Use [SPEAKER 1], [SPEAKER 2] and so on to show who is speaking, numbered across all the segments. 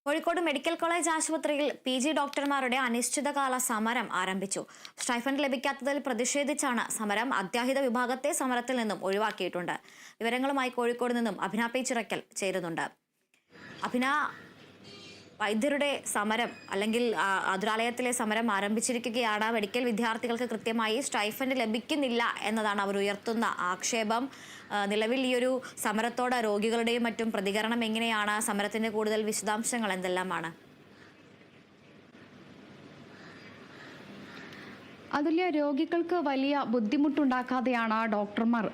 [SPEAKER 1] Kozhikode medical college ആശുപത്രിയിൽ PG ഡോക്ടർമാരുടെ അനിശ്ചിതകാല സമരം ആരംഭിച്ചു. സ്റ്റൈഫൻഡ് ലഭിക്കാത്തതിൽ പ്രതിഷേധിച്ചാണ് സമരം. അത്യാഹിത വിഭാഗത്തെ സമരത്തിൽ നിന്നും ഒഴിവാക്കിയിട്ടുണ്ട്. വിവരങ്ങളുമായി കോഴിക്കോട് നിന്നും അഭിന പി ചിറക്കൽ ചേരുന്നുണ്ട്. അഭിന, വൈദ്യരുടെ സമരം അല്ലെങ്കിൽ ആതുരാലയത്തിലെ സമരം ആരംഭിച്ചിരിക്കുകയാണ്. മെഡിക്കൽ വിദ്യാർത്ഥികൾക്ക് കൃത്യമായി സ്റ്റൈഫൻഡ് ലഭിക്കുന്നില്ല എന്നതാണ് അവർ ഉയർത്തുന്ന ആക്ഷേപം. നിലവിൽ ഈ ഒരു സമരത്തോട് രോഗികളുടെയും മറ്റും പ്രതികരണം എങ്ങനെയാണ്? സമരത്തിന്റെ കൂടുതൽ വിശദാംശങ്ങൾ എന്തെല്ലാമാണ്?
[SPEAKER 2] അതുല്യ, രോഗികൾക്ക് വലിയ ബുദ്ധിമുട്ടുണ്ടാക്കാതെയാണ് ഡോക്ടർമാർ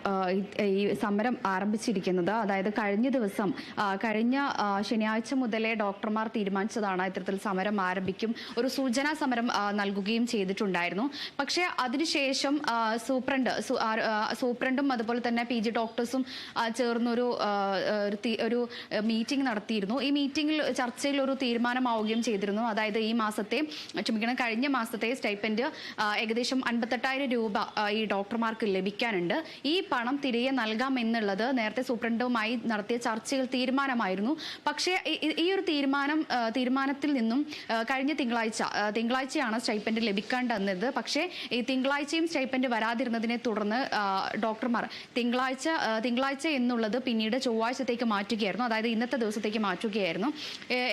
[SPEAKER 2] ഈ സമരം ആരംഭിച്ചിരിക്കുന്നത്. അതായത് കഴിഞ്ഞ ശനിയാഴ്ച മുതലേ ഡോക്ടർമാർ തീരുമാനിച്ചതാണ് ഇത്തരത്തിൽ സമരം ആരംഭിക്കും, ഒരു സൂചനാ സമരം നൽകുകയും ചെയ്തിട്ടുണ്ടായിരുന്നു. പക്ഷേ അതിനുശേഷം സൂപ്രണ്ടും അതുപോലെ തന്നെ PG ഡോക്ടേഴ്സും ചേർന്നൊരു മീറ്റിംഗ് നടത്തിയിരുന്നു. ഈ മീറ്റിംഗിൽ ചർച്ചയിൽ ഒരു തീരുമാനമാവുകയും ചെയ്തിരുന്നു. അതായത് കഴിഞ്ഞ മാസത്തെ സ്റ്റൈപ്പൻഡ് ഏകദേശം 58,000 രൂപ ഈ ഡോക്ടർമാർക്ക് ലഭിക്കാനുണ്ട്. ഈ പണം തിരികെ നൽകാമെന്നുള്ളത് നേരത്തെ സൂപ്രണ്ടുമായി നടത്തിയ ചർച്ചയിൽ തീരുമാനമായിരുന്നു. പക്ഷേ ഈ ഒരു തീരുമാനത്തിൽ നിന്നും കഴിഞ്ഞ തിങ്കളാഴ്ചയാണ് സ്റ്റൈപ്പൻഡ് ലഭിക്കേണ്ടത്. പക്ഷേ ഈ തിങ്കളാഴ്ചയും സ്റ്റൈപ്പൻഡ് വരാതിരുന്നതിനെ തുടർന്ന് ഡോക്ടർമാർ തിങ്കളാഴ്ച എന്നുള്ളത് പിന്നീട് ചൊവ്വാഴ്ചത്തേക്ക് മാറ്റുകയായിരുന്നു. അതായത് ഇന്നത്തെ ദിവസത്തേക്ക് മാറ്റുകയായിരുന്നു.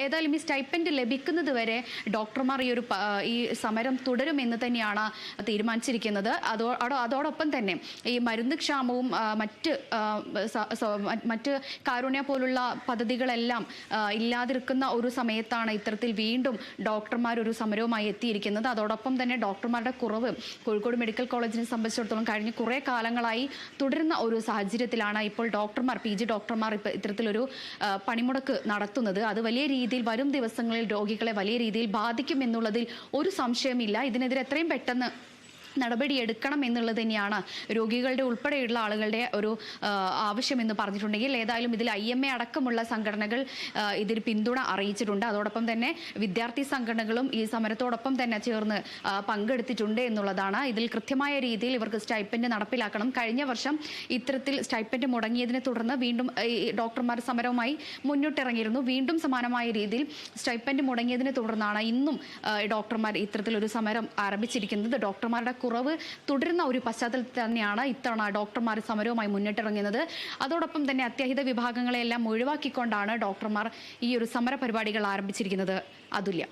[SPEAKER 2] ഏതായാലും ഈ സ്റ്റൈപ്പൻഡ് ലഭിക്കുന്നത് വരെ ഡോക്ടർമാർ ഈ സമരം തുടരുമെന്ന് തന്നെയാണ് തീരുമാനിച്ചിരിക്കുന്നത്. അതോടൊപ്പം തന്നെ ഈ മരുന്ന് ക്ഷാമവും മറ്റ് കാരുണ്യ പോലുള്ള പദ്ധതികളെല്ലാം ഇല്ലാതിരിക്കുന്ന ഒരു സമയത്താണ് ഇത്തരത്തിൽ വീണ്ടും ഡോക്ടർമാർ ഒരു സമരവുമായി എത്തിയിരിക്കുന്നത്. അതോടൊപ്പം തന്നെ ഡോക്ടർമാരുടെ കുറവ് കോഴിക്കോട് മെഡിക്കൽ കോളേജിനെ സംബന്ധിച്ചിടത്തോളം കഴിഞ്ഞ കുറേ കാലങ്ങളായി തുടരുന്ന ഒരു സാഹചര്യത്തിലാണ് ഇപ്പോൾ PG ഡോക്ടർമാർ ഇത്തരത്തിലൊരു പണിമുടക്ക് നടത്തുന്നത്. അത് വലിയ രീതിയിൽ വരും ദിവസങ്ങളിൽ രോഗികളെ വലിയ രീതിയിൽ ബാധിക്കും എന്നുള്ളതിൽ ഒരു സംശയമില്ല. ഇതിനെതിരെ എത്രയും പെട്ടെന്ന് നടപടിയെടുക്കണം എന്നുള്ളത് തന്നെയാണ് രോഗികളുടെ ഉൾപ്പെടെയുള്ള ആളുകളുടെ ഒരു ആവശ്യമെന്ന് പറഞ്ഞിട്ടുണ്ടെങ്കിൽ ഏതായാലും ഇതിൽ IMA അടക്കമുള്ള സംഘടനകൾ ഇതിൽ പിന്തുണ അറിയിച്ചിട്ടുണ്ട്. അതോടൊപ്പം തന്നെ വിദ്യാർത്ഥി സംഘടനകളും ഈ സമരത്തോടൊപ്പം തന്നെ ചേർന്ന് പങ്കെടുത്തിട്ടുണ്ട് എന്നുള്ളതാണ്. ഇതിൽ കൃത്യമായ രീതിയിൽ ഇവർക്ക് സ്റ്റൈപ്പൻഡ് നടപ്പിലാക്കണം. കഴിഞ്ഞ വർഷം ഇത്തരത്തിൽ സ്റ്റൈപ്പൻഡ് മുടങ്ങിയതിനെ തുടർന്ന് വീണ്ടും ഈ ഡോക്ടർമാർ സമരവുമായി മുന്നോട്ടിറങ്ങിയിരുന്നു. വീണ്ടും സമാനമായ രീതിയിൽ സ്റ്റൈപ്പൻഡ് മുടങ്ങിയതിനെ തുടർന്നാണ് ഇന്നും ഡോക്ടർമാർ ഇത്തരത്തിലൊരു സമരം ആരംഭിച്ചിരിക്കുന്നത്. ഡോക്ടർമാരുടെ കുറവ് തുടരുന്ന ഒരു പശ്ചാത്തലത്തിൽ തന്നെയാണ് ഇത്തവണ ഡോക്ടർമാർ സമരവുമായി മുന്നിട്ടിറങ്ങുന്നത്. അതോടൊപ്പം തന്നെ അത്യാഹിത വിഭാഗങ്ങളെല്ലാം ഒഴിവാക്കിക്കൊണ്ടാണ് ഡോക്ടർമാർ ഈ ഒരു സമര പരിപാടികൾ ആരംഭിച്ചിരിക്കുന്നത്. അതുല്യ.